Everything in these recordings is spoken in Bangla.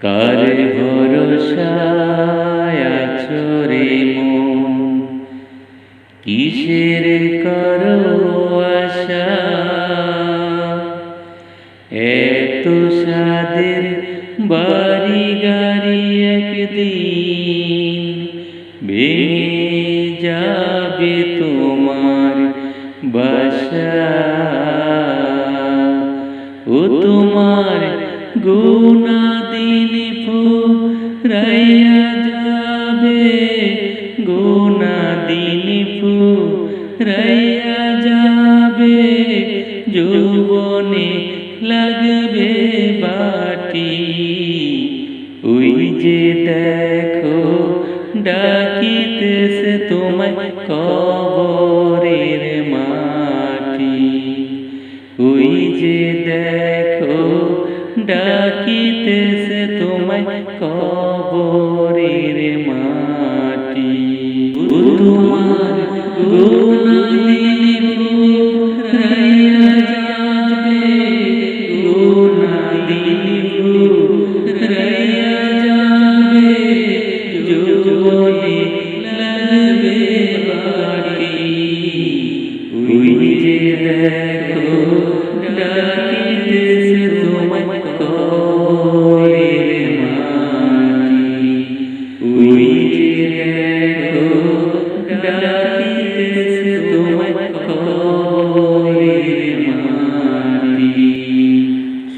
কার ভরসায় আছো রে মন, কিসের করো আশা? এত সাদের বাড়ি গাড়ি একদিন ভেঙে যাবে তোমার বাসা। ও তোমার গোনা দিন ফুরাইয়া যাবে, গোনা দিন ফুরাইয়া যাবে, যৌবনে লাগবে বাটি। ওই যে দেখো ডাকিতেছে তোমায় কবরের মাটি। ওই যে দেখো ডাকিতেছে তোমায় কবরের মাটি। ও তোমার গোনা দিন ফুরাইয়া যাবে, গোনা দিন ফুরাইয়া যাবে, যৌবনে লাগবে বাটি। ওই যে দেখো ডাকিতেছে তোমায় কবরের মাটি। ওই যে দেখো ডাকিতেছে তোমায় কবরের মাটি।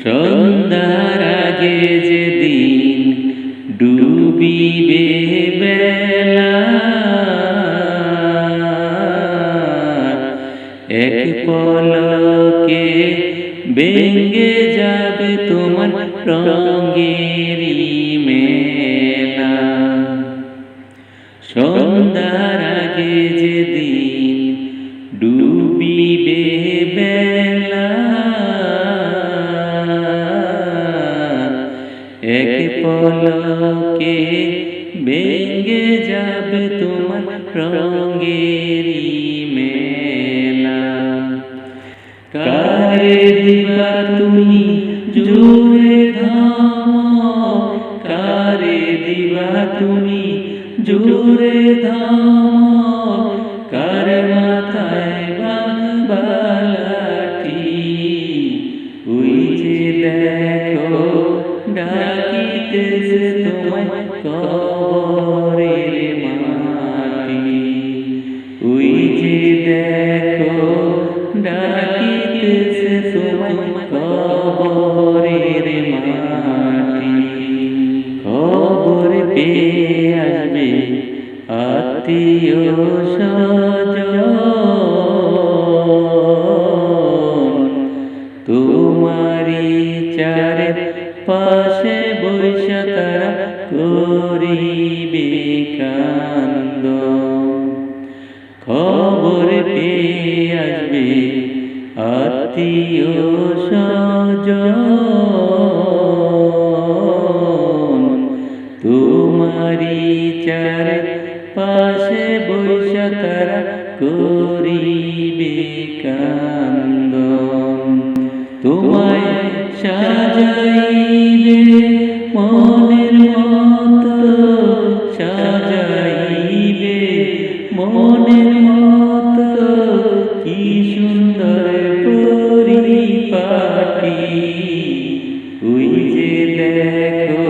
সন্ধ্যার আগে যেদিন ডুবিবে বেলা, এক পলকে ভেঙে যাবে তোমার রঙেরই মেলা। সন্ধ্যার আগে যেদিন ডুবিবে বেলা, এক পলকে ভেঙে যাবে তোমার রঙেরই মেলা। কারে দিবা তুমি জোরে ধামো, কারে দিবা তুমি জোরে ধামো, কার মাথায় বালাটি। ওই যে দেখো ডাকিতেছে তোমায় কবরের মাটি। ওই যে দেখো ডাকিতেছে তোমায় কবরের মাটি। খবর পেয়ে আসবে আত্মীয় স্বজন, তোমারি চারে পাশে বৈশা তারা করিবে কান্দন। খবর পেয়ে আসবে আত্মীয় স্বজন, তোমারি চারে পাশে বৈশা তারা করিবে কান্দন। তোমায় সাজাইবে মনের মতো, সাজাইবে মনের মতো, কি সুন্দর পরিপাটি। ওই যে দেখো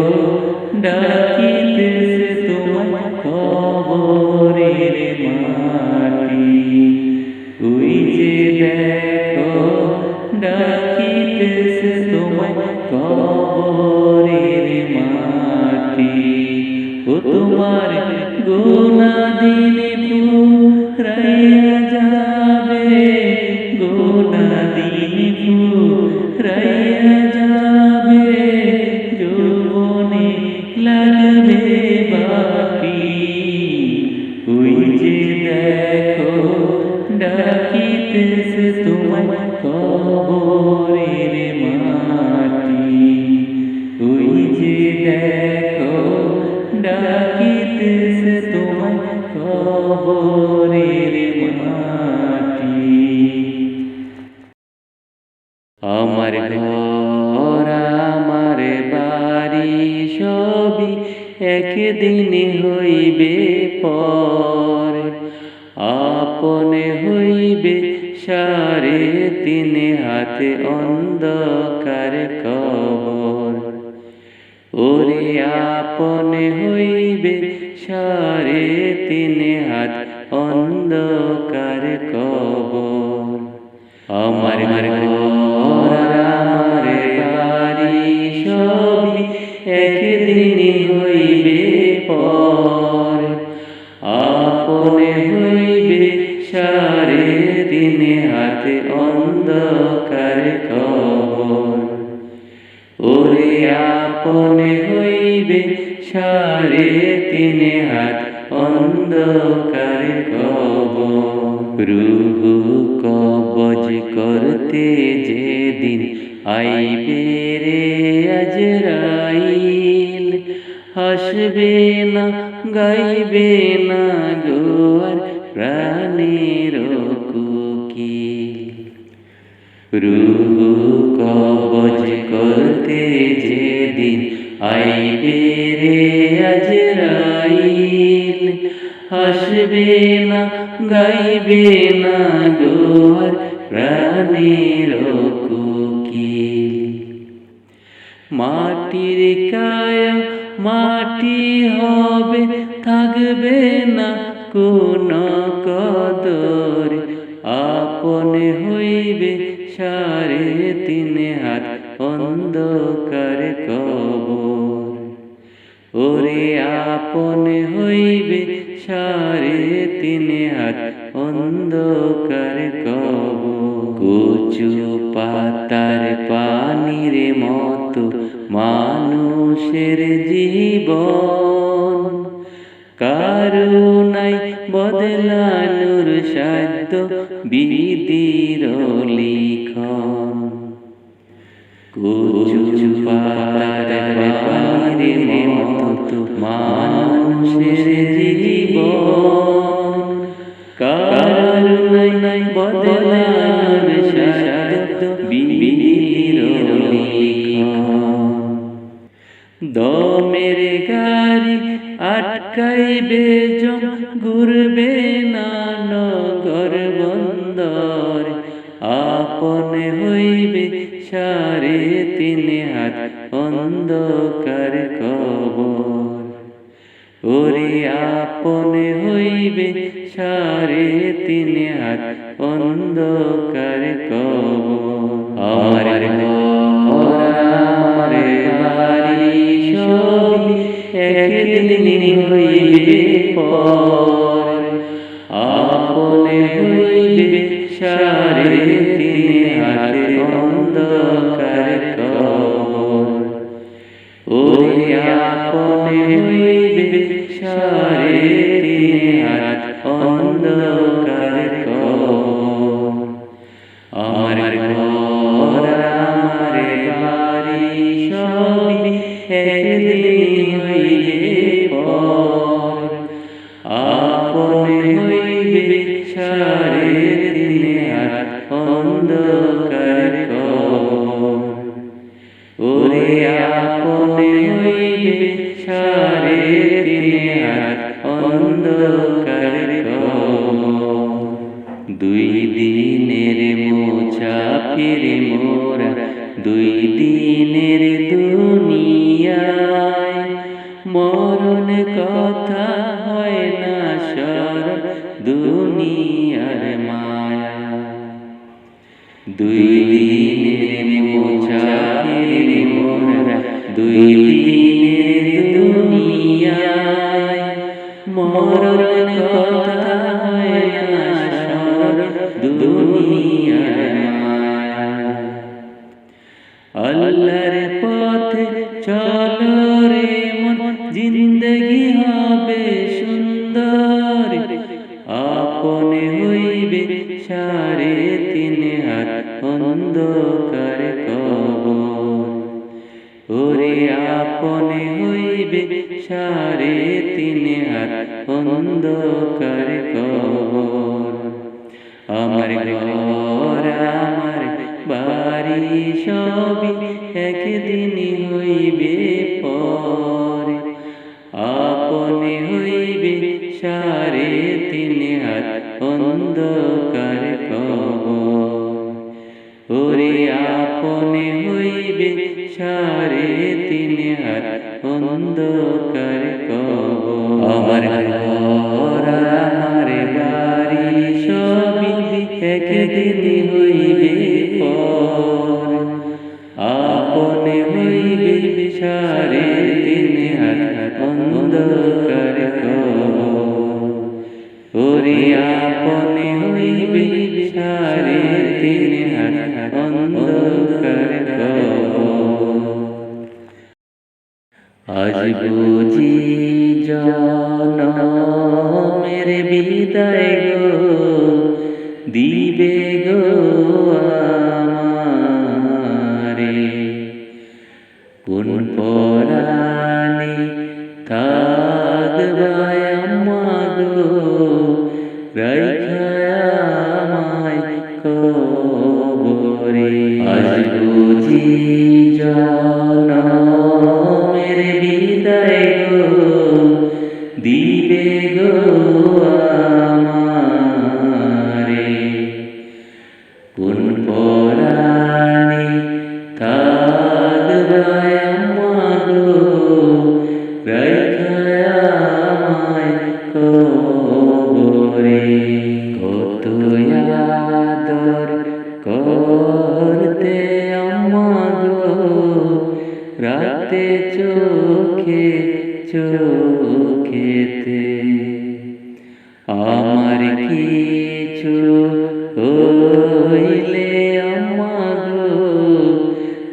ডাকিতেছে তোমায় কবরের মাটি। ওই যে দেখো ডাকিতেছে তোমায় কবরের মাটি। ও তোমার গোনা দিন ফুরাইয়া যাবে, গোনা দিন ফুরাইয়া যাবে, যৌবনে লাগবে বাটি। ওই যে দেখো ডাকিতেছে তোমায় কবরের মাটি। ওই যে দেখো ডাকিতেছে তোমায় কবরের মাটি। একদিন হইবে পর। আপনে হইবে সাড়ে তিন হাতে অন্ধকার কবর। ওরে আপনে হইবে সাড়ে তিন হাত অন্ধকার কবর। আমার ঘর আমার বাড়ি সবই একদিন হইবে পর। আপনে হইবে সাড়ে তিন হাতে অন্ধকার কবর। ওরে আপনে হইবে সাড়ে তিন হাত অন্ধকার কবর। রূহ কবজ করতে যেদিন আইবে রে আজরাইল, হাসবে না গাইবে না গো আর প্রাণের কোকিল। রূহ কবজ করতে যেদিন আইবে রে আজরাইল, হাসবে না গাইবে না গো আর প্রাণের কোকিল। মাটির কায়া মাটি হবে, থাকবে না কোনো কদর। আপনে হইবে সাড়ে তিন হাত অন্ধকার কবর। ওরে আপনে হইবে সাড়ে তিন হাত অন্ধকার কবর। কচু পাতার পানির মতো মানুষের জীবন, কারুনাই বদলানোর সাধ্য বিধির লিখন। কচু পাতার পানির মতো মানুষের জীবন, কারুনাই বদলানোর সাধ্য বিধির লিখন। দমের গাড়ি আটকাইবে জম, ঘুরবে না নগর বন্দর। আপনে হইবে সাড়ে তিন হাত অন্ধকার কবর। ওরে আপনে হইবে সাড়ে তিন হাত অন্ধকার কবর। আমার ঘর আমার বাড়ি সবই একদিন হইবে পর। আপনে হইবে সাড়ে তিন হাতে অন্ধকার কবর। ওরে আপনে হইবে সাড়ে তিন হাত অন্ধকার কবর। আমার ঘর আমার বাড়ি সবই একদিন হইবে পর। আপনে হইবে সাড়ে তিন হাত অন্ধকার কবর। ওরে আপনে হইবে সাড়ে তিন হাত অন্ধকার কবর। দুই দিনের মুসাফির মোরা দুই দিনের দুনিয়ায়, মরণ কথা হয় না স্মরণ দুনিয়ার মায়া। দুই দিনের মুসাফির মোরা দুই দিনের দুনিয়ায়, মরণ কথা হয় না স্মরণ দুনিয়ার মায়া। আল্লাহর পথে চলো রে মন, জিন্দগি হবে সুন্দর। আপনে হইবে সাড়ে তিন হাত অন্ধকার কবর। ওরে আপনে হইবে সাড়ে তিন হাত অন্ধকার কবর। আমার ঘর আমার বাড়ি সবই একদিন হইবে পর। অন্ধকার কবর। ওরে আপনে হইবে 3.5 হাত অন্ধকার কবর। আমার ঘর আমার বাড়ি সবই একদিন হইবে পর। আপনে হইবে 3.5 হাত অন্ধকার কবর। ওরে আপনে হইবে 3.5 হাত অন্ধকার কবর। আজ বুঝি জনমের বিদায় গো দিবে গো আমারে। কোন পরাণে থাকবায় আম্মা গো রাইখা আমায় কবরে। আজ বুঝি জনমের বিদায় গো দিবে গো আমারে। কোন পরাণে থাকবায় আম্মা গো রাইখা আমায় কবরে। কত আদর করতে আম্মা গো রাতে চোখে চোখেতে। আমার কিছু হইলে আম্মা গো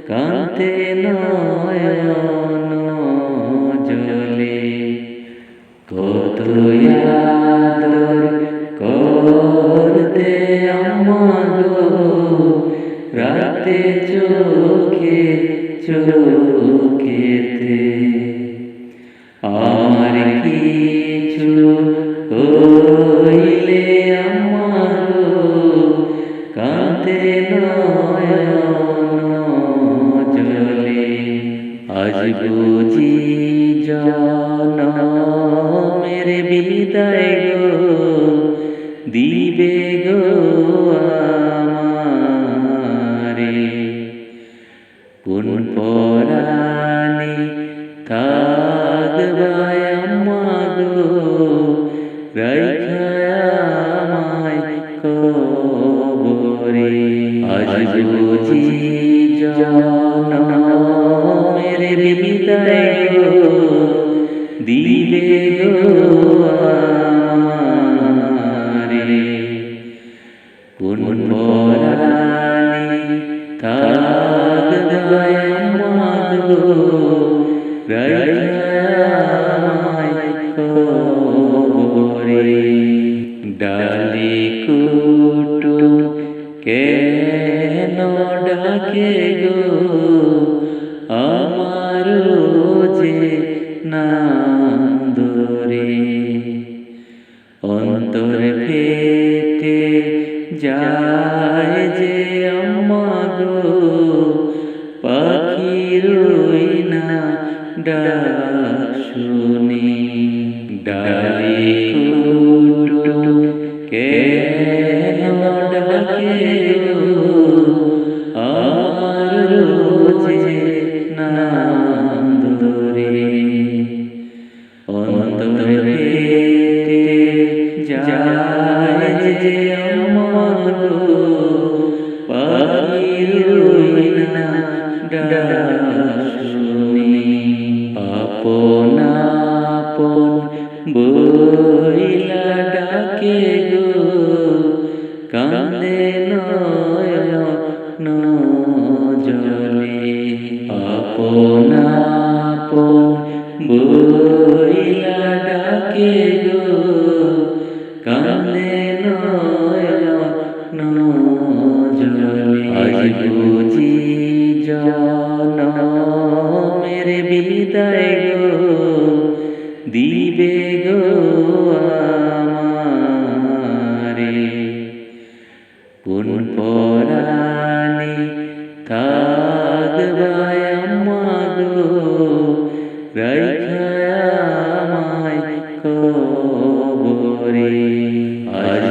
কাঁদতে নয়ন জলে। কত আদর করতে আম্মা গো রাতে চোখে চোখেতে। আমার কিছু হইলে আম্মা গো কাঁদতে নয়ন জলে। আজ বুঝি জনমের বিদায় গো দিবে গো আমারে। কোন পরাণে থাকবায় আম্মা গো রাইখা আমায় কবরে। আজ বুঝি জনমের বিদায় গো দিবে গো আমারে। কোন পরাণে থাকবায় আম্মা গো রাইখা আমায় কবরে। ডালে কুটুম কেন ডাকে গো আমার যে নান্দরে। অন্তর ফেটে যায় যে আম্মা গো পাখির না ডাক শুনে। ডালে কুটুম কেন ডাকে গো আমার যে নান্দরে। অন্তর ফেটে যায় যে আম্মা গো পাখির না ডাক শুনে। আপন আপন বইলা ডাকে গো কান্দে নয়ন জলে। আপন আপন বইলা ডাকে গো কান্দে নয়ন জলে। আজ বুঝি জনমের বিদায় গো দিবে গো আমারে। কোন পরাণে থাকবায় আম্মা গো রাইখা আমায় কবরে। আজ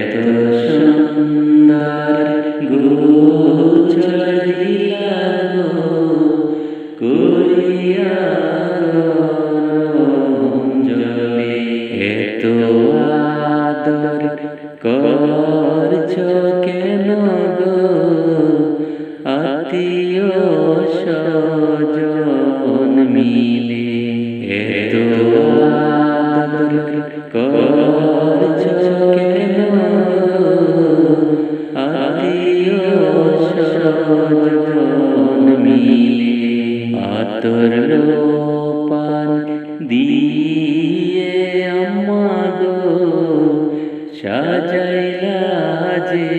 এত সুন্দর গোছল দিলা গো করিয়া রঞ্জলি, এত আদর করছো কেন গো আত্মীয় স্বজন মিলে, এত আদর করছো কেন আত্মীয় স্বজন মিলে, আতর পান দিয়ে আম্মা গো সাজাইলা যে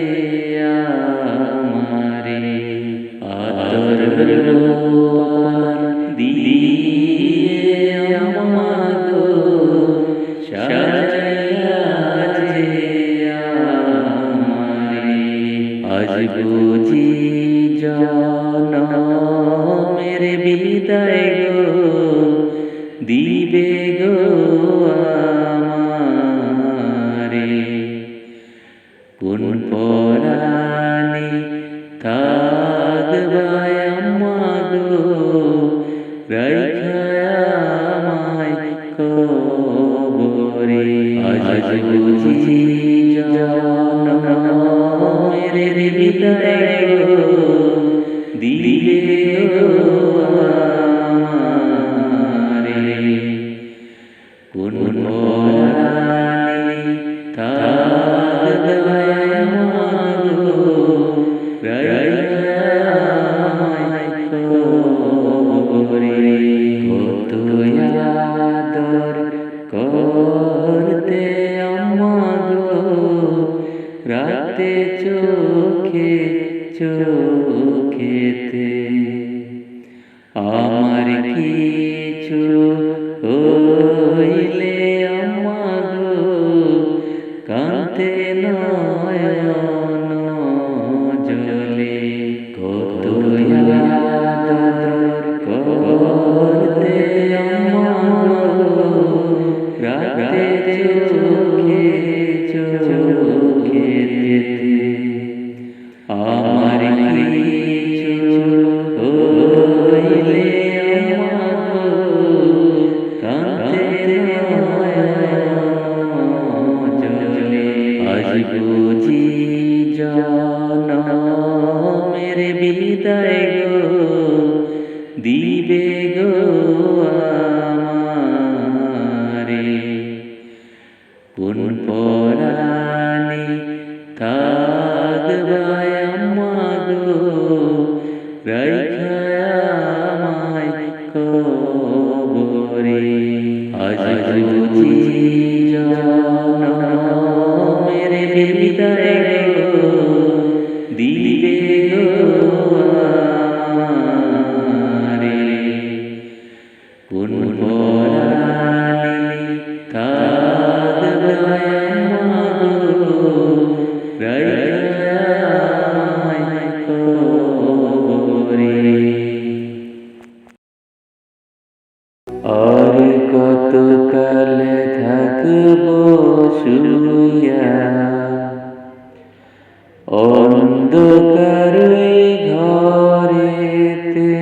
আমারে, আতর পান দিয়ে আম্মা গো সাজাইলা যে আমারে, আজ বুঝি জনমের বিদায় গো দিবে গো আমারে, কোন পরাণে থাকবায় আম্মা গো রাইখা আমায় কবরে, আজ বুঝি জনমের বিদায় গো দিবে গো আমারে, কোন পরাণে থাকবায় আম্মা গো রাইখা আমায় কবরে, কত আদর করতে আম্মা গো রাতে চোখে চোখেতে, আমার কিছু হইলে আম্মা গো কাঁদতে নয়ন জলে, কত আদর করতে আম্মা গো রাতে চোখে চোখেতে, আমার কিছু হইলে আম্মা গো কাঁদতে নয়ন জলে, আজ বুঝি জনমের বিদায় গো দিবে গো আমারে, কোন পরাণে থাকবায় আম্মা গো রাইখা আমায় কবরে, আজ বুঝি জনমের বিদায় গো দিবে গো আমারে, কোন পরাণে থাকবায় আম্মা গো রাইখা আমায় কবরে, আর কত কাল থাকবো শুইয়া অন্ধকার ঘরেতে,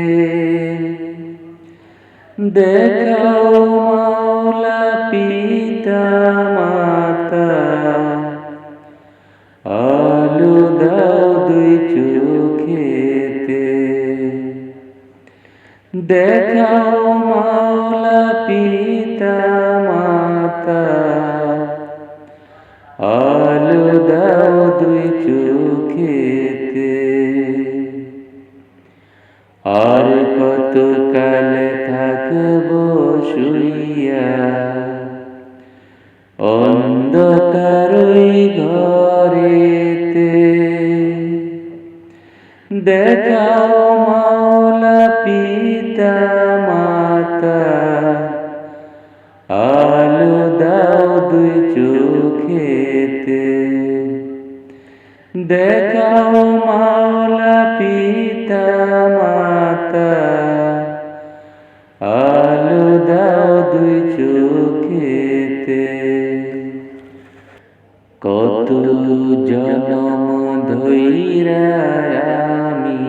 দেখাও মাওলা পিতা মাতা আলো দাও দুই চোখেতে, দেখাও মাওলা পিতা মাতা আলো দাও দুই চোখেতে, আর কত কাল থাকবো শুইয়া অন্ধকার ঘরেতে, দেখাও মাওলা পিতা মাতা আলো দাও দুই চোখেতে, দেখাও মাওলা পিতা মাতা আলো দাও দুই চোখেতে, কত জনম ধইরা আমি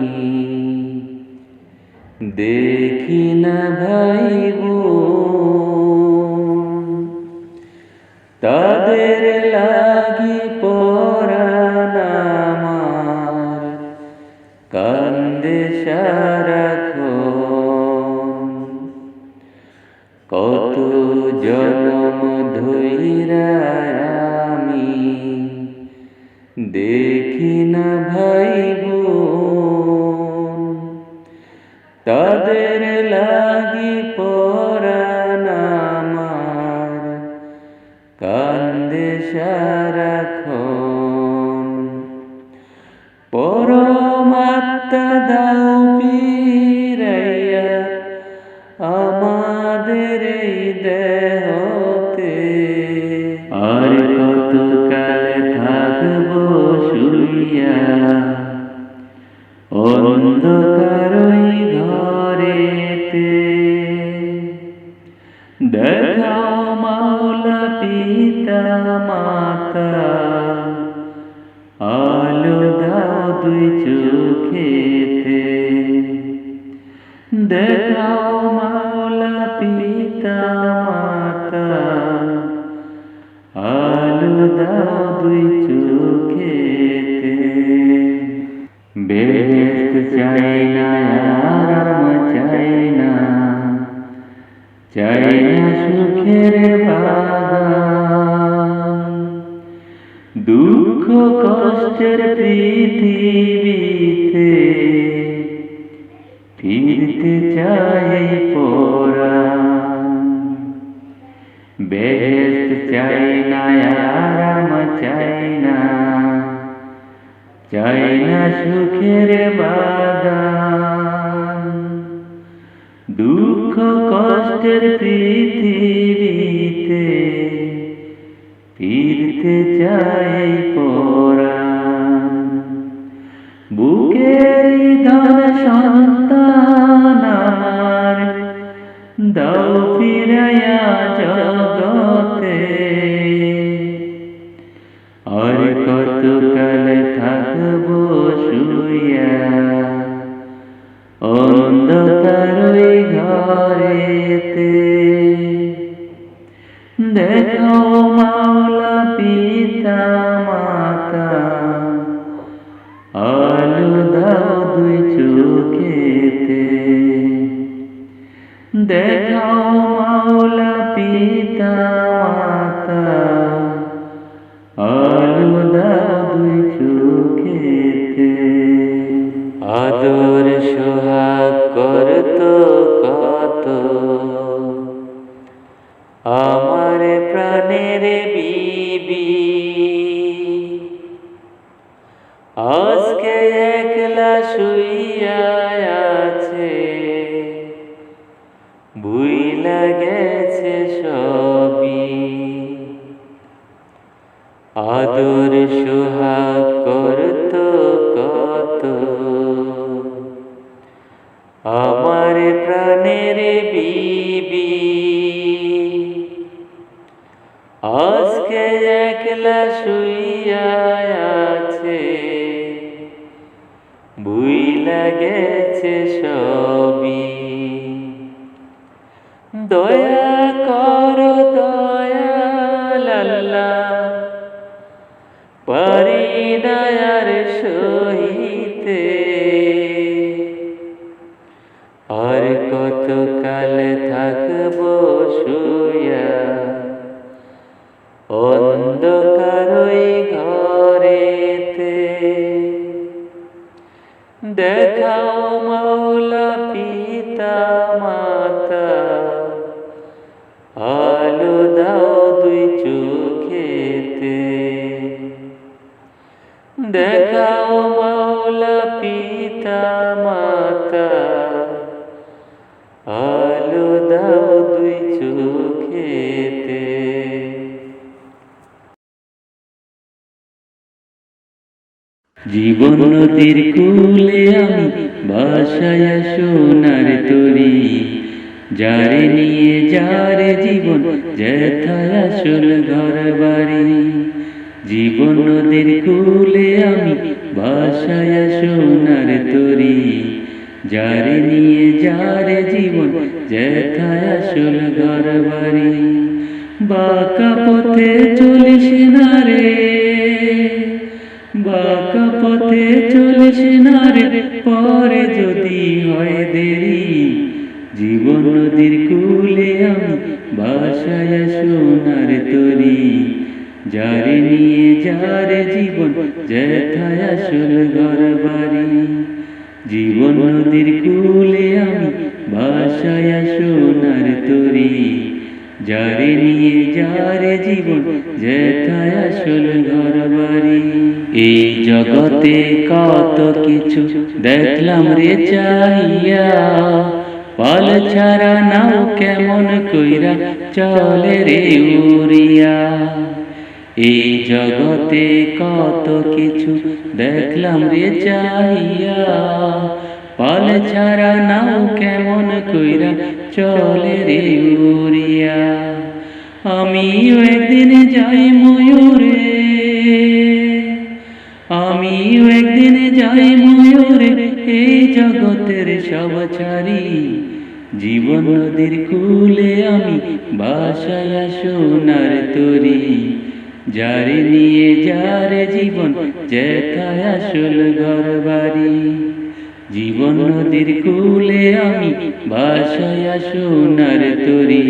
দেখি না ভাইব, তাদের লাগি পরাণ আমার কান্দে সারাক্ষণ। কত জনম ধইরা আমি দেখি না ভাইব, তাদের লাগি পরাণ আমার কান্দে সারাক্ষণ। পরমাত্মা দাও ফিরাইয়া আমাদের এই দেহতে, আর কত কালে থাকব শুইয়া অন্ধকার ওই ঘরেতে। দেখাও মাওলা পিতা মাতা, আলো দাও দুই চোখেতে। দেখাও মাওলা পিতা মাতা, আলো দাও দুই চোখেতে। বেহেশত চাই না, আরাম চাই না, চাই না সুখের বাগান। দুঃখ কষ্টের পৃথিবীতে ফিরতে চাই পরাণ। বেহেশত চাই না, আরাম চাই না, চাই না সুখের বাগান। দুঃখ কষ্টের পৃথিবীতে ফিরতে চাই পরাণ। বুকের ধন সন্তান আমার দাও ফিরাইয়া জগতে, আর কত কালে থাকব শুইয়া অন্ধকার ওই ঘরেতে। দেখাও মাওলা পিতা মাতা, আলো দাও দুই চোখেতে। দেখাও মাওলা পিতা মাতা, আলো দাও দুই চোখেতে। আদর সোহাগ করত কত আমার প্রাণের বিবি, আজকে একলা শুইয়া আছে, ভুইলা গেছে সবই। আদর সোহাগ করত কত আমার প্রাণের বিবি, আজকে একলা শুইয়া আছে, ভুইলা গেছে সবই। দয়া করো দয়াল আল্লাহ, পারি না আর সহিতে, আর কত কালে থাকব শুইয়া অন্ধকার ওই ঘরেতে। দেখাও মাওলা পিতা মাতা, আলো দাও দুই চোখেতে। দেখাও মাওলা পিতা মাতা, আলো দাও দুই চোখেতে। জীবন নদীর কূলে আমি ভাসায়া সোনার তরী, যারে নিয়ে যারে জীবন যেথায় আসল ঘর বাড়ি। জীবন নদীর কূলে আমি ভাসায় সোনার তরি, যারে নিয়ে যারে জীবন যেথায় আসল ঘর বাড়ি। বাঁকা পথে চলিস না রে, বাঁকা পথে চলিস না রে, পরে যদি হয় দেরি। জীবন নদীর কূলে আমি ভাসায় সোনার তরি, যারে নিয়ে যারে জীবন যেথায় আসল ঘর বাড়ি। জীবন নদীর কূলে আমি ভাসায় সোনার তরি, যারে নিয়ে যারে জীবন যেথায় আসল ঘর বাড়ি। এই জগতে কত কিছু দেখলাম রে চাহিয়া, পাল ছাড়া নাও কেমন কইরা চলে রে উড়িয়া। এই জগতে কত কিছু দেখলাম রে চাহিয়া, পাল ছাড়া নাও কেমন কইরা চলে রে উড়িয়া। আমিও একদিন যাই ময়ূরে, আমিও একদিন যাই ময়ূরে, এই জগতের সব ছাড়ি। জীবন নদীর কূলে আমি ভাসায় সোনার তরি, যারে নিয়ে যারে জীবন যেথায় আসল ঘর বাড়ি। জীবন নদীর কূলে আমি ভাসায় সোনার তরি,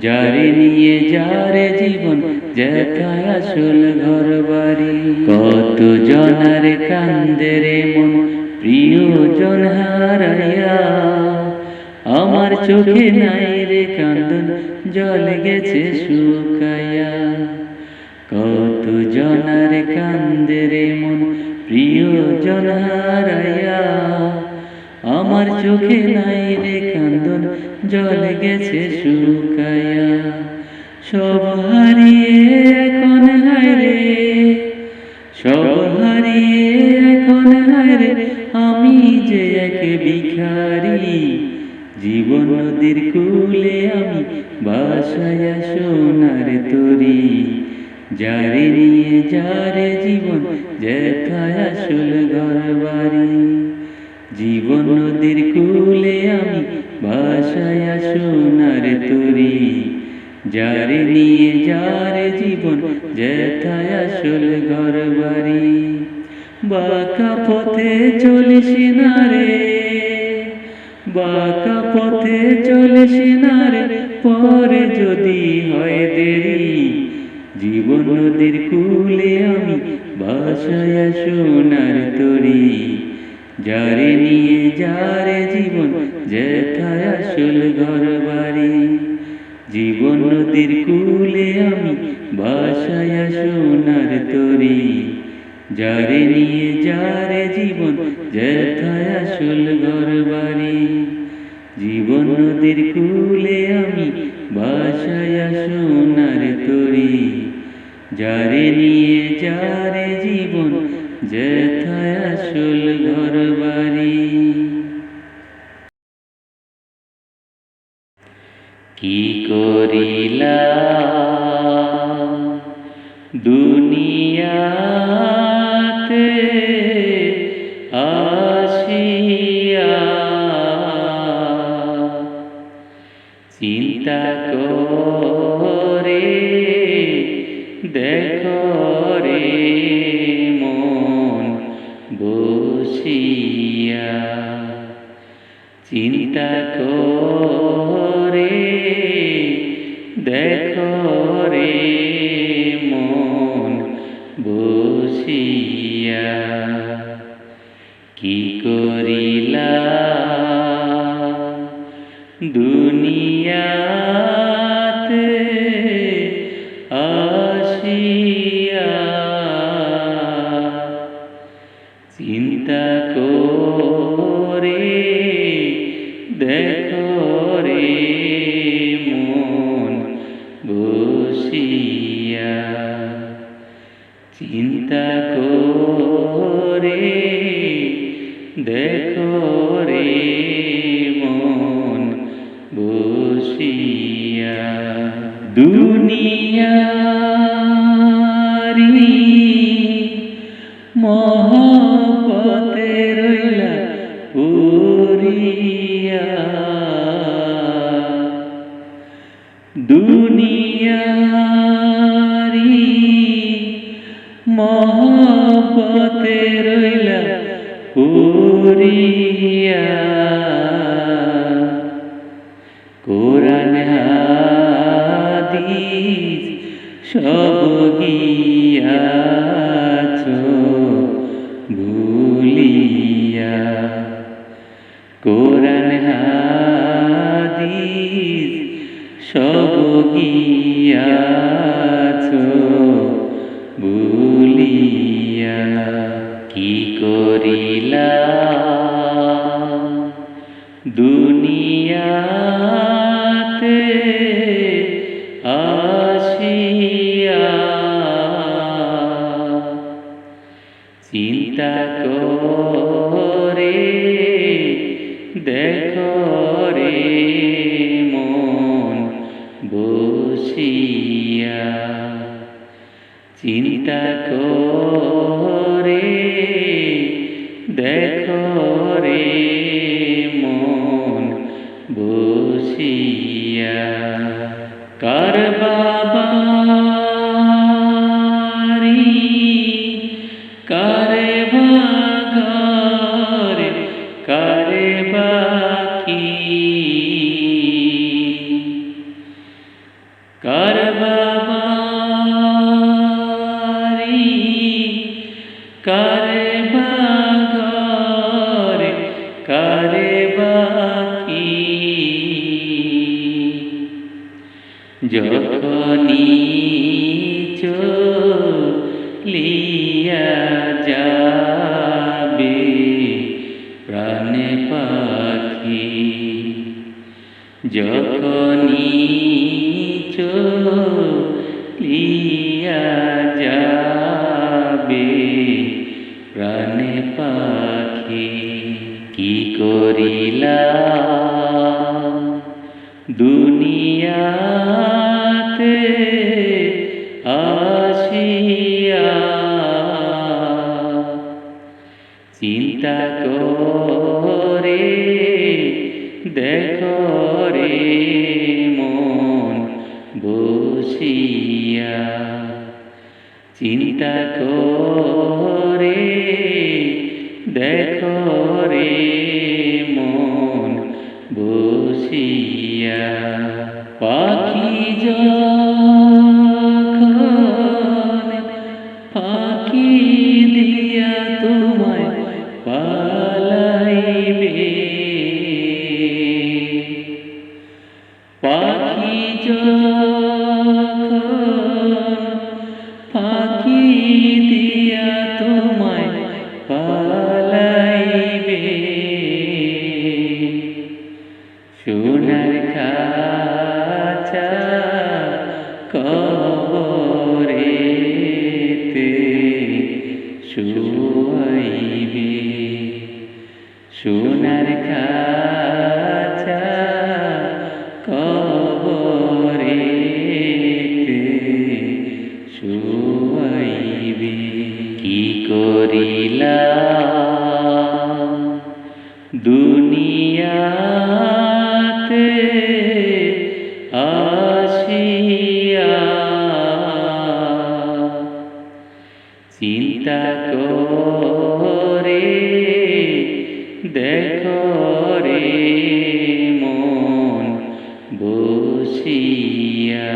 যারে নিয়ে যারে জীবন যেথায় আসল ঘর বাড়ি। কত জনার কান্দে রে মন প্রিয়জন হারাইয়া, আমার চোখে নাই রে কান্দন জল গেছে শুকাইয়া। কত জনার কান্দে রে মন প্রিয়জন হারাইয়া, আমার চোখে নাই রে কান্দন জল গেছে শুকাইয়া। সব হারিয়ে এখন হায় রে, সব হারিয়ে এখন হায় রে, আমি যে এক ভিখারি। জীবন নদীর কূলে আমি ভাসায় সোনার তরি, যারে নিয়ে যারে জীবন যেথায় আসল ঘর বাড়ি। জীবন নদীর কূলে আমি ভাসায় সোনার তরি, যারে নিয়ে যারে জীবন যেথায় আসল ঘর বাড়ি। বাঁকা পথে চলিস না রে, বাঁকা পথে চলিস না রে, পরে যদি হয় দেরি। জীবন নদীর কূলে আমি ভাসায় সোনার তরি, যারে নিয়ে যারে জীবন যেথায় আসল ঘর বাড়ি। জীবন নদীর কূলে আমি ভাসায় সোনার তরি, যারে নিয়ে যারে জীবন যেথায় আসল ঘর বাড়ি। জীবন নদীর কূলে আমি ভাসায় সোনার তরি, যারে নিয়ে যারে জীবন যেথায় আসল ঘর বাড়ি। কি করিলা দুনিয়াতে আসিয়া, চিন্তা করে দেখো রে মন বসিয়া। চিন্তা করে দেখো রে মন বসিয়া। কি করিলা দুনিয়াতে আসিয়া, চিন্তা করে দেখো রে মন বসিয়া। চিন্তা করে দেখো রে মন বসিয়া। দুনিয়ারি মহব্বতে রইলা পুরিয়া দুনিয়ারি মহব্বতে রইলা পুরিয়া কোরআন হাদিস সব গিয়াছো ভুলিয়া কোরআন হাদিস সব গিয়াছো ভুলিয়া কি করিলা দুনিয়াতে আসিয়া চিন্তা করে দেখো রে মন বসিয়া চিন্তা করে দেখো রে মন বসিয়া কার বাবারি কারে বাঘরে কারে বাকি কার বাবারি কারে বাঘরে কারে বাকি যখনি চলিয়া যাবে প্রাণে পাখি যখনি চলিয়া যাবে প্রাণে পাখি কি করিলা দুনিয়াতে আসিয়া চিন্তা করে দেখো রে মন বসিয়া চিন্তা করে দেখো রে মন বসিয়া পাখি যখন ফাঁকি দিয়া তোমায় পালাইবে পাখি যখন ফাঁকি দিয়া তোমায় পালাইবে সোনার খাঁচা কবরেতে শুয়াইবে সোনার খাঁচা কবরেতে শুয়াইবে কি করিলা দুনিয়াতে আসিয়া চিন্তা করে দেখো রে মন বসিয়া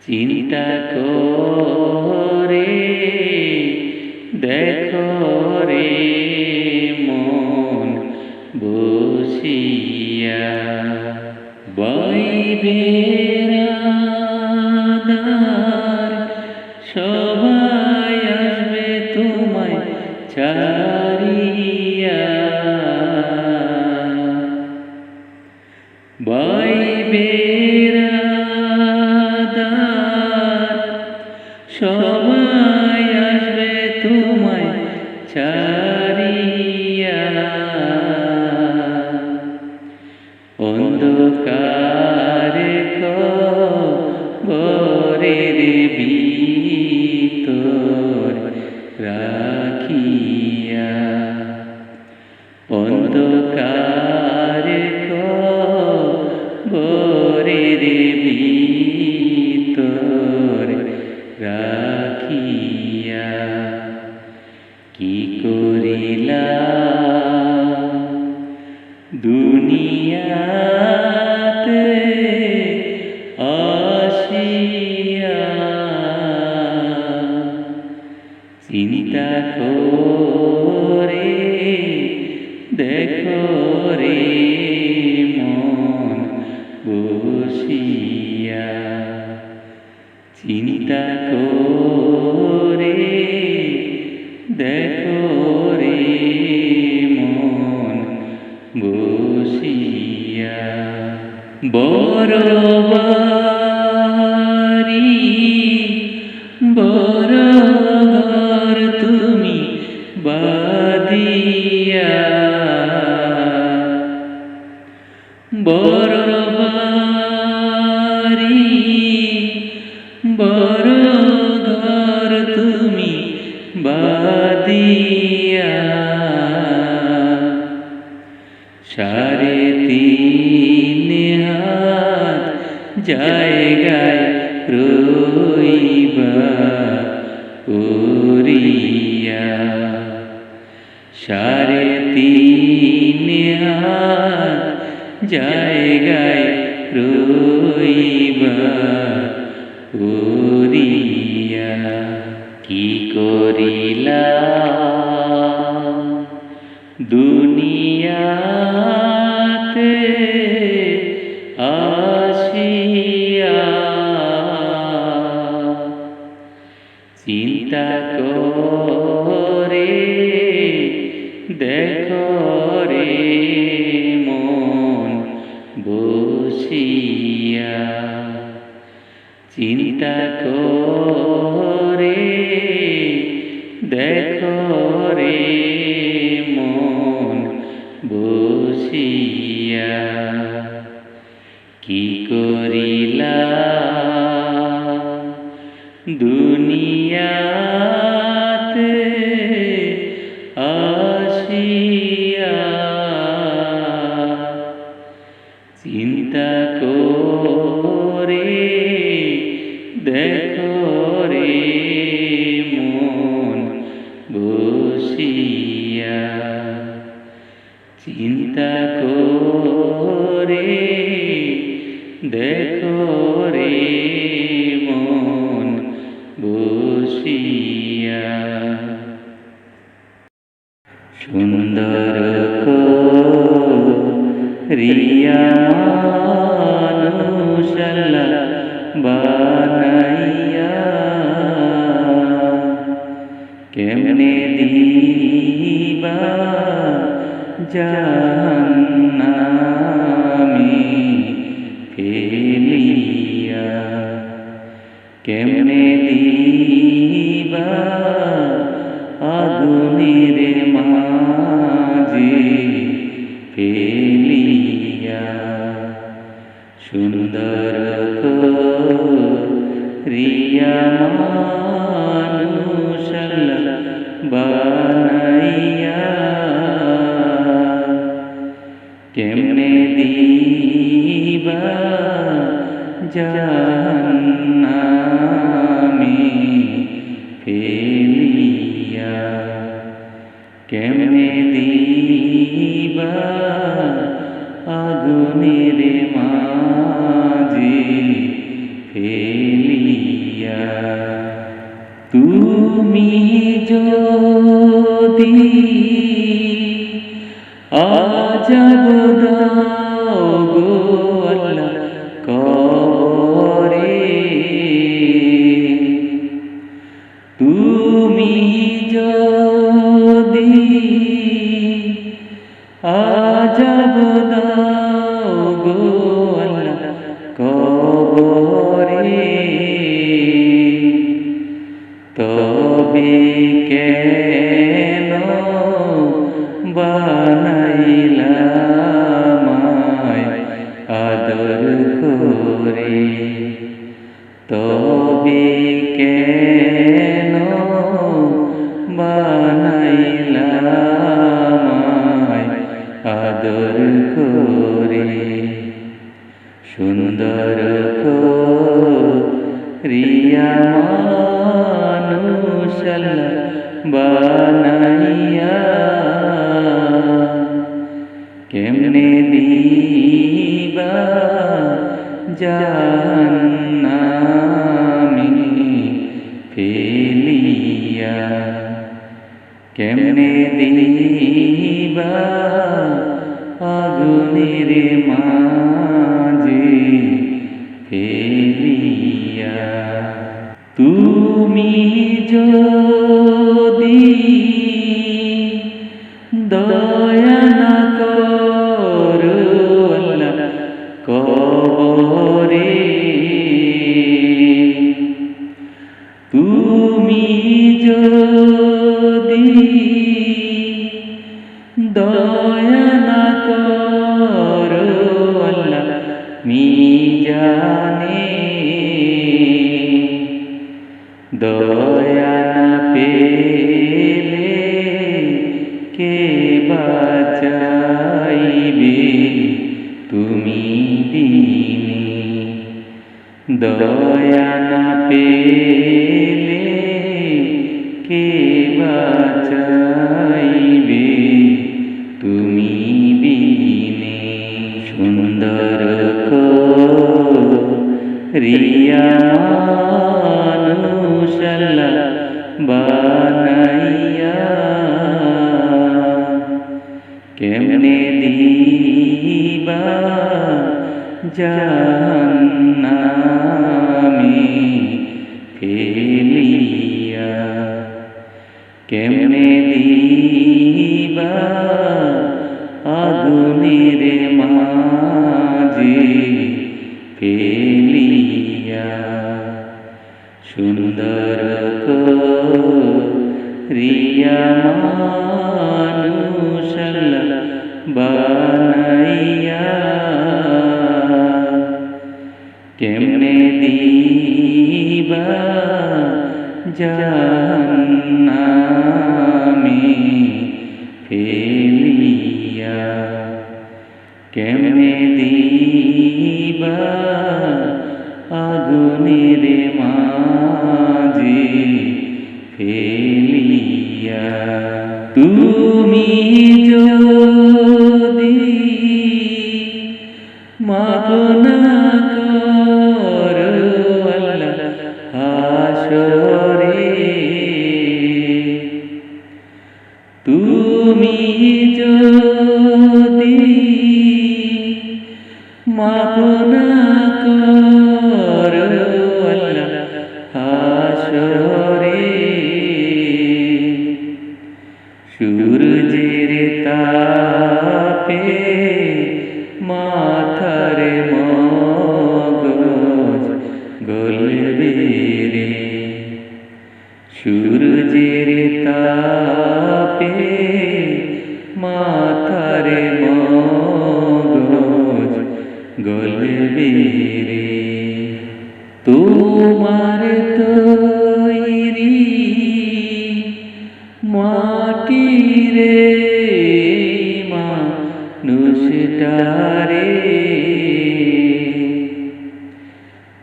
চিন্তা করে দেখো রে মন বসিয়া বাইবেরাদার সবাই আসবে তোমায় ছাড়িয়া বাইবেরাদার সবাই আসবে কি করিলা দুনিয়াতে আসিয়া, চিন্তা করে দেখো রে মন বসিয়া, চিন্তা করে দেখো রে মন বসিয়া। বড় বাড়ি বড় ঘর তুমি বাঁধিয়া, বড় বাড়ি বড় ঘর তুমি বাঁধিয়া, সাড়ে তিন হাত জায়গায় রইবা পড়িয়া, সাড়ে তিন হাত জায়গায় রইবা পড়িয়া। কি করিলা দুনিয়াতে আসিয়া, চিন্তা করে দেখো রে মন বসিয়া, চিন্তা করে দেখো রে মন বসিয়া। কি করিলা দুনিয়াতে আসিয়া, চিন্তা করে দেখো রে মন বসিয়া, চিন্তা করে দেখো রে মন বসিয়া। সুন্দর করিয়া মানুষ আল্লাহ বানাইয়া, কেমনে দিবা জাহান্নামে ফেলিয়া, কেমনে দিবা আগুনের মাঝে ফেলিয়া, সুন্দর করিয়া মানুষ আল্লাহ বানাইয়া, কেমনে দিবা জাহান্নামে ফেলিয়া, কেমনে দিবা আগুনের মাঝে ফেলিয়া। তুমি যদি আযাব দাও গো আল্লাহ করে, তুমি যদি আযাব দাও গো আল্লাহ করে, তবে কেন বানাইলা আমায় আদর করে, তবে কেন বানাইলা আমায় আদর করে, সুন্দর করিয়া মানুষ আল্লাহ বানাইয়া কেমনে দিবা জাহান্নামে ফেলিয়া কেমনে দিবা আগুনের মাঝে ফেলিয়া তুমি যদি দয়া না করো আল্লাহ কবরে তুমি যদি দয়া না করো আল্লাহ মিজানে দয়া না পেলে কে বাঁচাইবে তুমি বিনে দয়া না পেলে কে বাঁচাইবে তুমি বিনে সুন্দর রিয়া মানুষ আল্লাহ বানাইয়া কেমনে দিবা জাহান্নামে ফেলিয়া কেমনে দিবা আগুনের মাঝে ফেলিয়া সুন্দর রিয়া মানুষ আল্লাহ বানাইয়া কেমনে দিবা জাহান্নামে ফেলিয়া কেমনে দিবা আগুনের মাঝে ফেলিয়া তুমি যদি মাফ না করো আল্লাহ হাসরে তুমি যদি মাফ না করো আল্লাহ হাসরে সূর্যের তাপে মাথার মগজ গলবে রে সূর্যের তাপে মাথার মগজ গলবে রে তোমার তৈরি মাটি রে মানুষটারে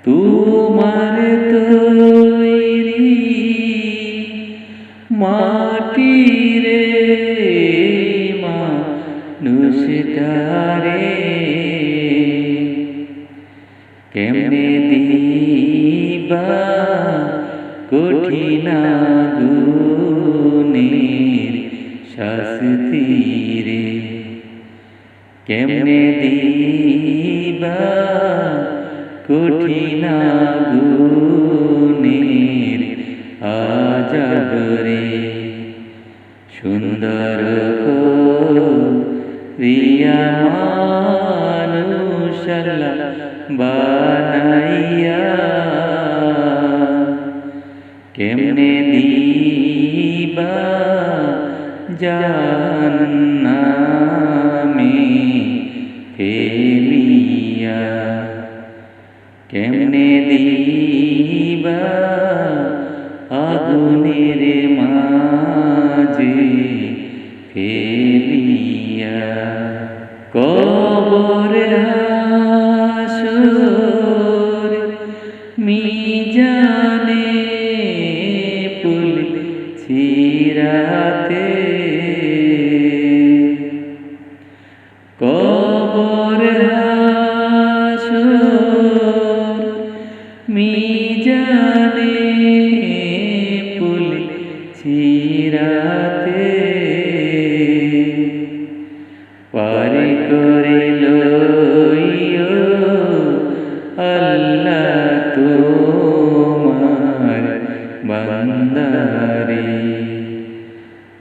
তোমার তৈরি মাটি রে মানুষটারে কেমনে দিবা কঠিন আগুনের শাস্তি রে কেমনে দিবা কঠিন আগুনের আযাব রে সুন্দর রিয়া মানুষ আল্লাহ বানাইয়া কেমনে দিবা জাহান্নামে ফেলিয়া কেমনে দিবা আগুনের মাঝে ফেলিয়া কবর হাসর মিজানে পুল ছিড়া রাতে কবর হাসর মিজানে পুলিছি রাতে পারি করে লইও আল্লাহ তোমার বান্দারে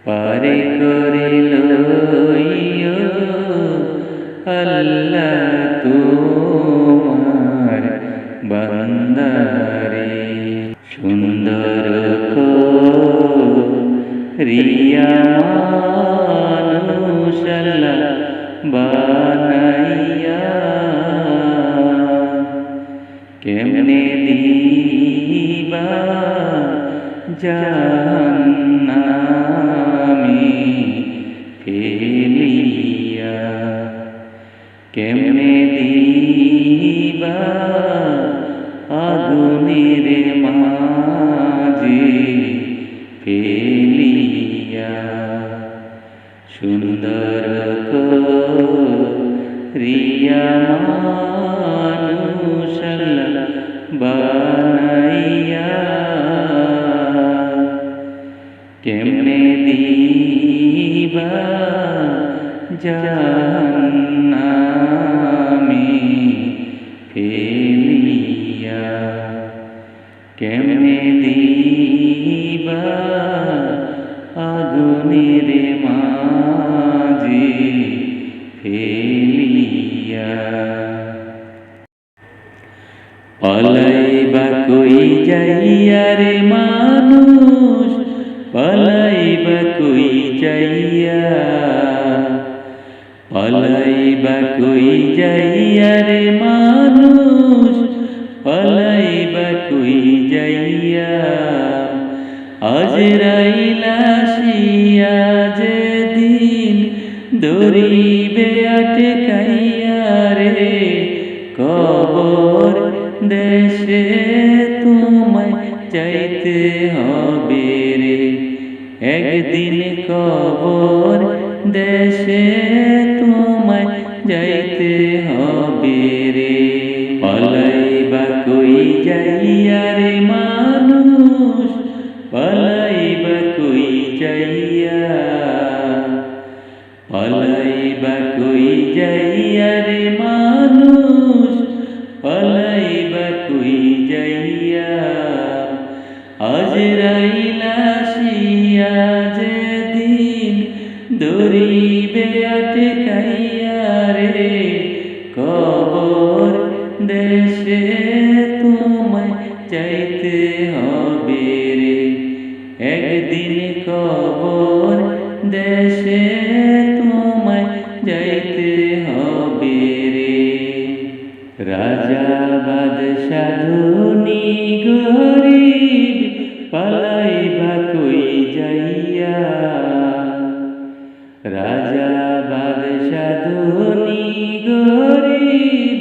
পারি করে লইও আল্লাহ তোমার বান্দারে সুন্দর রিয়া মানুষ আল্লাহ বানাইয়া কেমনে দিবা জাহান্নামে ফেলিয়া কেমনে দিবা আগুনের মাঝে ফেলিয়া সুন্দর রিয়া মানুষ আল্লাহ বানাইয়া কেমনে দিবা জাহান্নামে ফেলিয়া কেমনে দিবা আগুনের মাঝে ফেলিয়া পালাইবা কই যাইয়া রে মানুষ পালাইবা কই যাইয়া পালাইবা কই যাইয়া রে মানুষ পালাইবা কই যাইয়া আজরাইল আসিয়া যেদিন ধরিবে আটকাইয়া রে কবর দেশে তোমায় যাইতে হবে রে একদিন কবর দেশে তোমায় যাইতে হবে রে পালাইবা কই যাইয়া রে মানুষ পালাইবা কই যাইয়া পালাইবা কই যাইয়া রে মানুষ পালাইবা কই যাইয়া আজরাইল আসিয়া যেদিন ধরিবে আটকাইয়া রে কবর দেশে তোমায় যাইতে হবে রে একদিন কবর দেশে তোমায় যাইতে হবে রে রাজা বাদশাহ ধনী গরিব পালাইবা কই যাইয়া রাজা বাদশাহ ধনী গরিব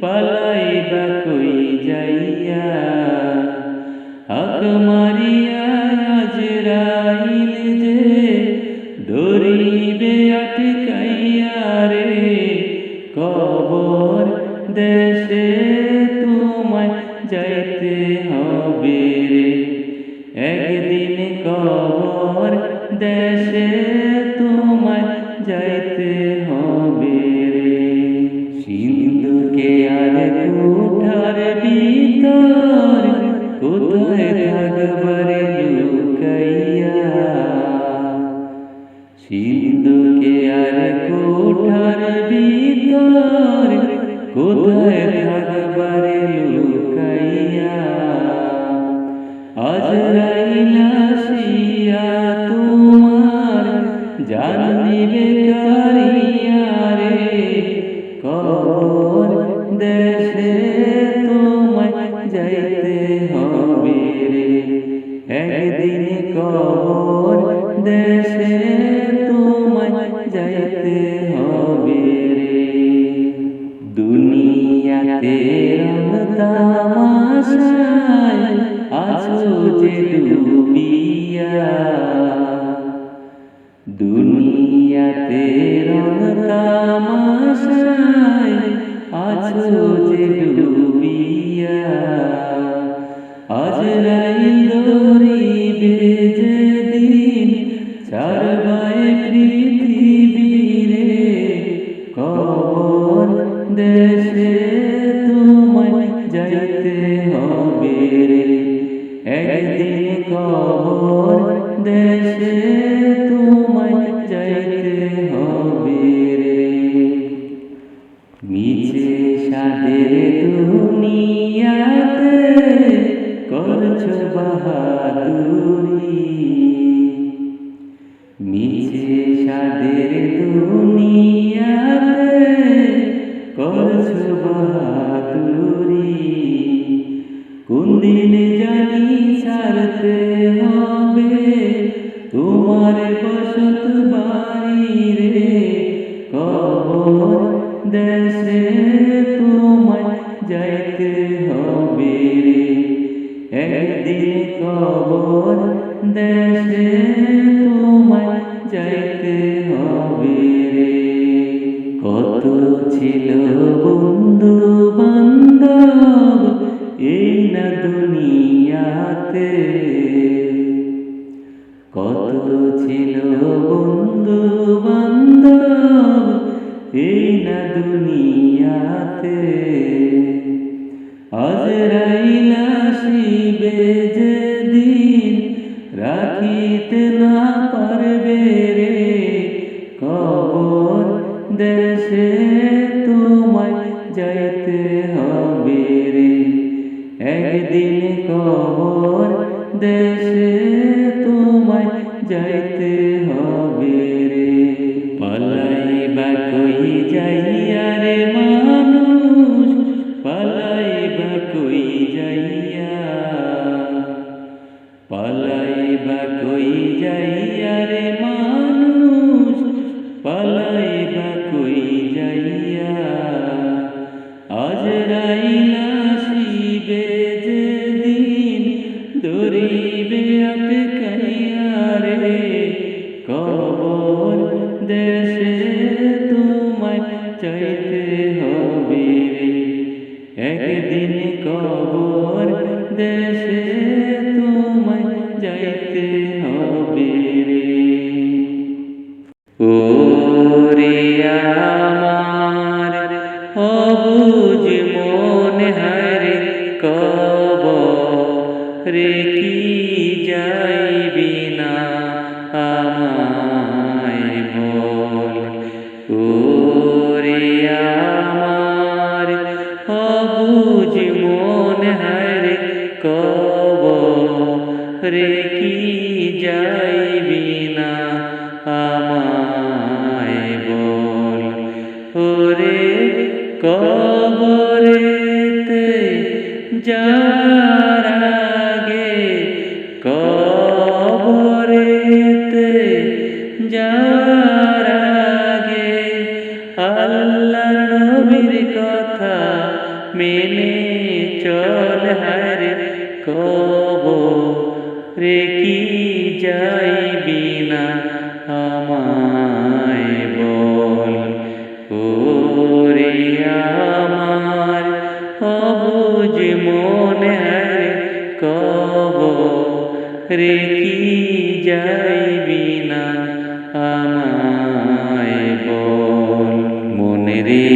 পালাইবা কই যাইয়া হাক মারিয়া আজরাইল যে ধরিবে আটকাইয়া রে কবর দেশে তোমায় যাইতে হবে রে একদিন কবর দেশে তোমায় যাইতে হবে রে সিন্ধুকে আর কুঠার ভিতর কোথায় থাকবারে লুকাইয়া সিন্ধুকে আর কুঠার ভিতর কোথায় থাকবারে লুকাইয়া আজরাইল আসিয়া তোমার জান নিবে কারিয়া রে কবর দেশে তোমায় যাইতে হবে রে একদিন কবর দেশে তোমায় যাইতে হবে রে দুনিয়াতে রং তামাশায় আছো যে ডুবিয়া আছো যে ডুবিয়া, আজরাইল ধরিবে যেদিন ছাড়বায় পৃথিবীরে, কবর দেশে তোমায় যাইতে হবে রে, একদিন কবর দেশে তোমায় যাইতে হবে রে। মিছে সাদের দুনিয়াতে করছো বাহাদুরি, মিছে সাদের দুনিয়াতে করছো বাহাদুরি, কোন দিন জানি ছাড়তে হবে তোমার বসত বাড়ি রে, কবর দেশে তোমায় যাইতে হবে রে, একদিন কবর দেশে তোমায় যাইতে হবে রে। কত ছিল বন্ধু বান্ধব এই না দুনিয়াতে, কত ছিল বন্ধু বান্ধব এই না দুনিয়াতে, আজরাইল আসিবে যেদিন রাখিতে না পারবে রে, কবর দেশে তোমায় যাইতে হবে রে, একদিন কবর দেশে তোমায় যাইতে হবে রে। পালাইবা কই যাইয়া রে মানুষ, পালাইবা কই যাইয়া, পালাইবা কই যাইয়া রে মানুষ, পালাইবা কই যাইয়া, আজরাইল আসিবে যেদিন ধরিবে আটকাইয়া রে, কবর দেশে তোমায় যাইতে হবে রে, একদিন কবর দেশে তোমায় যাইতে হবে রে। ওরে আমার অবুঝ মন হারে, কবরে কি যাইবি না আমায় বল, ওরে আমার অবুঝ মন হারে, কবরে কি যাইবি না আমায় বল, ওরে কবরেতে যাওয়ার আগে, কবরেতে যাওয়ার আগে আল্লাহর নবীর কথা মেনে চল হারে, কবরে কি যাইবি না আমায় বল, ওরে আমার অবুঝ মন হারে, কবরে কি যাইবি না আমায় বল। মনে রে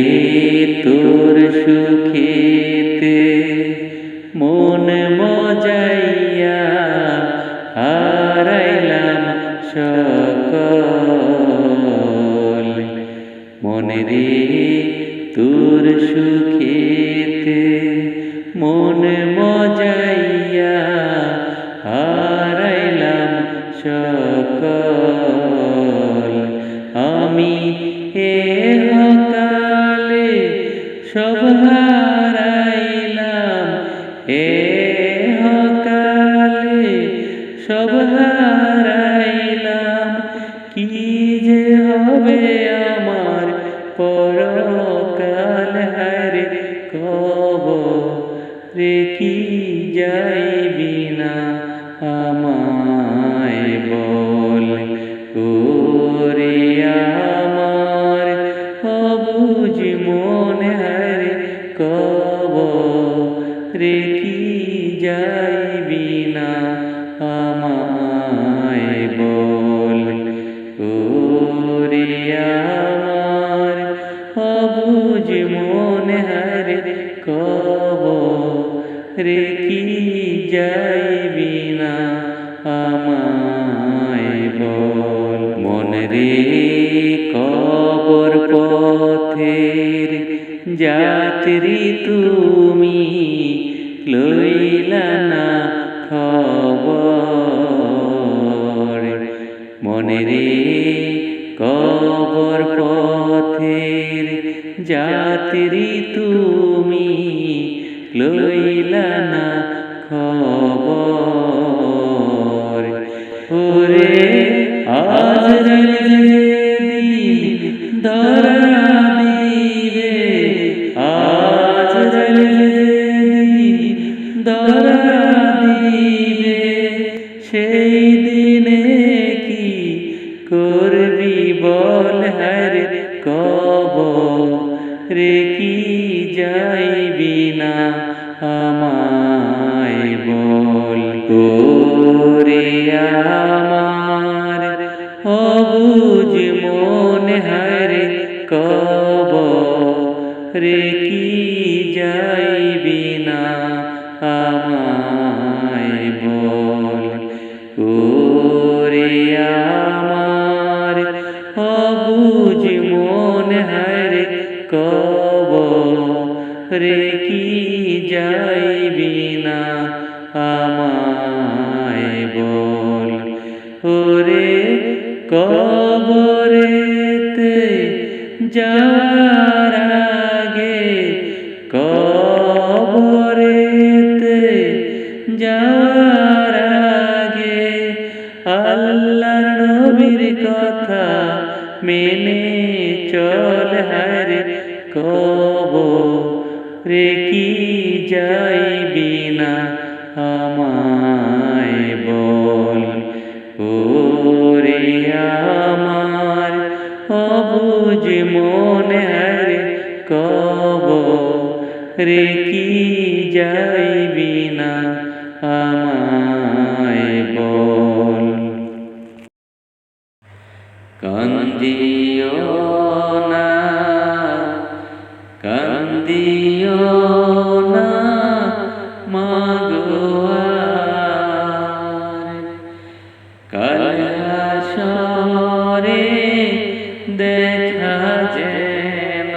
তোর সুখেতে মন মজাইয়া হারাইলাম সকল, মনে রে তোর সুখেতে মন মজাইয়া হারাইলাম সকল, আমি এ হকালে সব হারাইলাম, এ হকালে সব হারাইলাম, কি যে হবে আমার পরকাল হারে, কবরে কি যাইবি না আমায় বল, ও রে কবর পথের যাত্রী তুমি, লইলা না খবর। মনে রে কবর পথের যাত্রী তুমি, লইলা না খবর। ওরে আজরাইল যেদিন ধরা দিবে, আজরাইল যেদিন ধরা দিবে, সেই দিনে কি করবি বল হায়রে কবরে কি যাইবি না আমায় বল। ওরে আমার অবুঝ মন হায়রে কবরে কি যাইবি না আমায় বল। ওরে আমার অবুঝ মন হায়রে কবরে কি যাইবি না আমায় বল। ওরে কবরেতে যাওয়ার আগে, কবরেতে যাওয়ার আগে, আল্লাহর নবীর কথা মেনে চল হায়রে কবরে কি যাইবি না আমায় বল। ওরে আমার অবুঝ মন হায়রে কবরে কি যাইবি না আমায় বল। কান্দিও না, কান্দিও না মাগো আর, কাল হাসরে দেখা যেন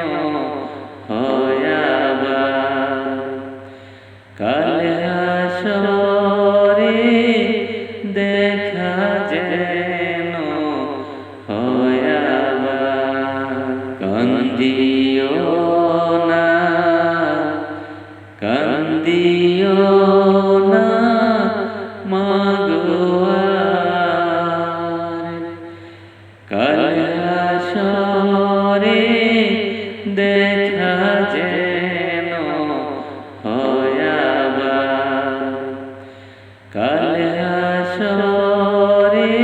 হয় আবার। কাল হাসরে দেখা যেন হয় আবার। কান্দিও না, কান্দিও না মাগো আর, কাল হাসরে দেখা যেন হয় আবার। কাল হাসরে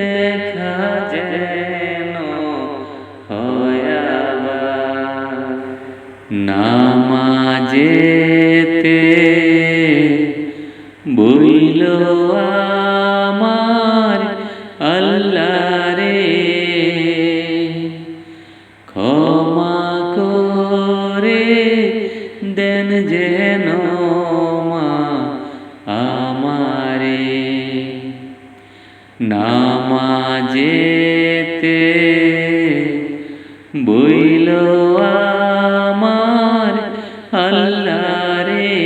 দেখা যেন হয় আবার। নামাজেতে বইল আমার আল্লাহ রে, ক্ষমা করে দেন যেন মা আমারে। নামাজেতে বইল আমার আল্লাহ রে,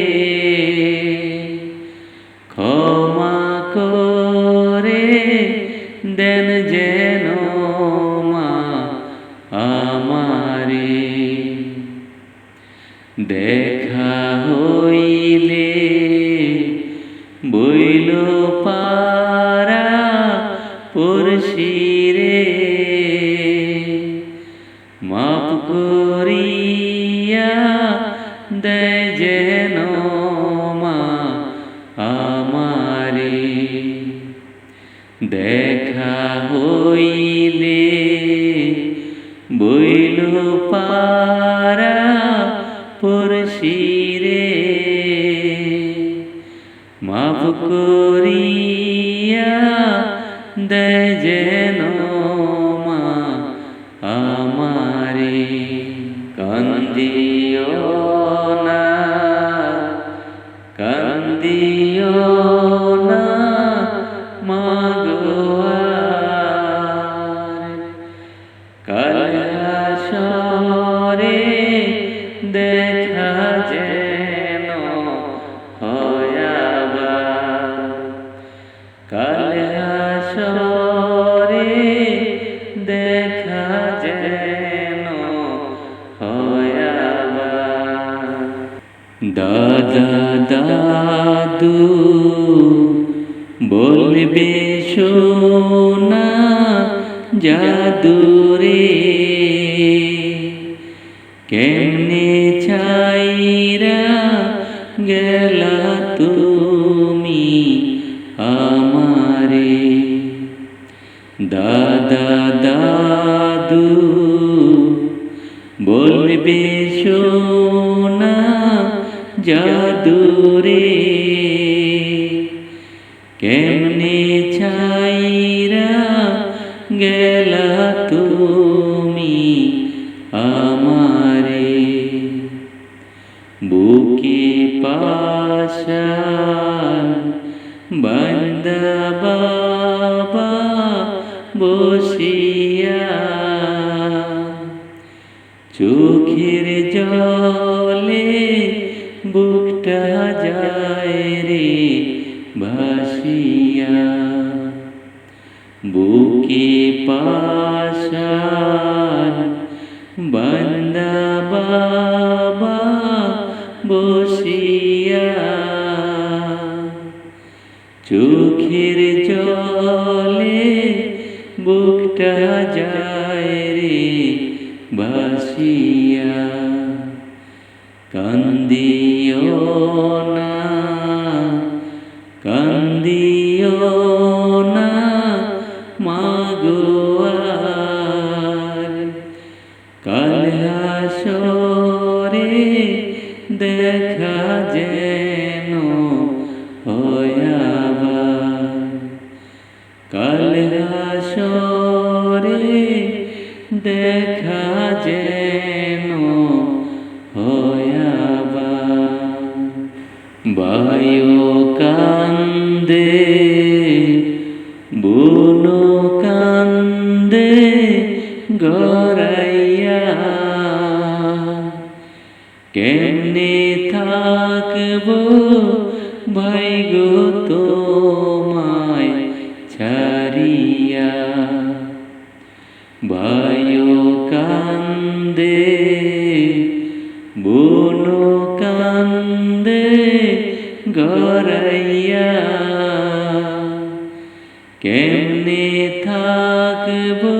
ক্ষমা করে দেন যেন মা আমারে। দেখা হইলে বইল পারা পড়শিরে, মাপ করিয়া দেয় যেন মা আমারে। দেখা হইলে বইল পারা পড়শিরে, মাফ করিয়া দেয় যেন মা আমারে। কান্দিও না, কান্দিও না মাগো আর, দাদা দাদু বলবে সোনা জাদুরে, কেমনে ছাইরা গেলা তুমি আমারে। দাদা দাদু বলবে সোনা জাদুরে, কেমনে ছাইরা গেলা তুমি আমারে। বুকে পাশান বান্দা বাবা বসিয়া, চোখের জলে বুকটা যায় রে ভাসিয়া। বুকে পাশান বান্দা বাবা বসিয়া, চোখের জলে বুকটা যায় রে ভাসিয়া। কান্দিও না কান্দিও না মাগো আর, কাল হাসরে দেখা যেন হয় আবার। কাল হাসরে দেখা যেন হয় আবার। বায়ু কান্দে বুনো কান্দে গড়াইয়া, কেমনে থাকবো ভাই গো তোমায় ছাড়িয়া। বায়ু কান্দে বুনো কান্দে গড়াইয়া, কেমনে থাকবো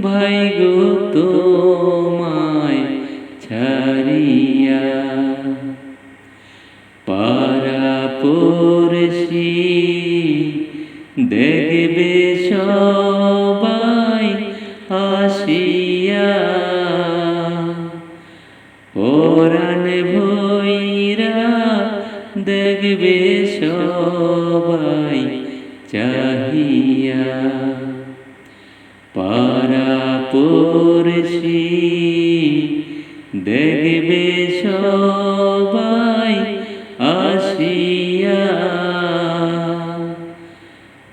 ভাই গো তোমায় ছাড়িয়া। পাড়া পড়শি দেখবে সবাই আসিয়া, পরাণ ভৈরা দেখবে সবাই চাহিয়া। পাড়া পড়শি দেখবে সবাই আসিয়া,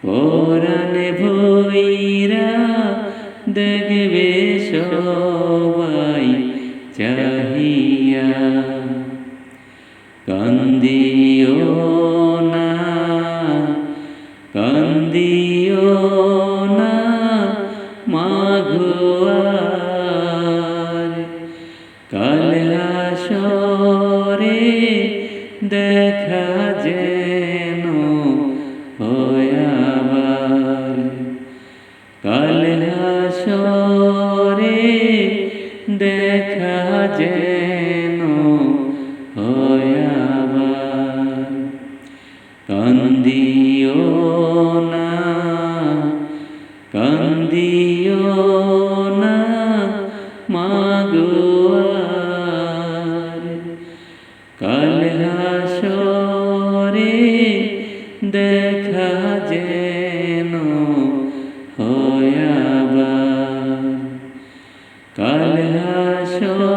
পরাণ ভৈরা দেখবে সবাই চাহিয়া। কান্দিও না কান্দিও না মাগো আর, কাল হাসরে দেখা যেন হয় আবার। কাল হাসরে দেখা যেন হয় আবার। কান্দিও না কান্দিও না মাগো আর, কাল হাসরে দেখা যেন হয় আবার। কাল হাসরে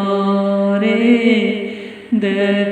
দেখা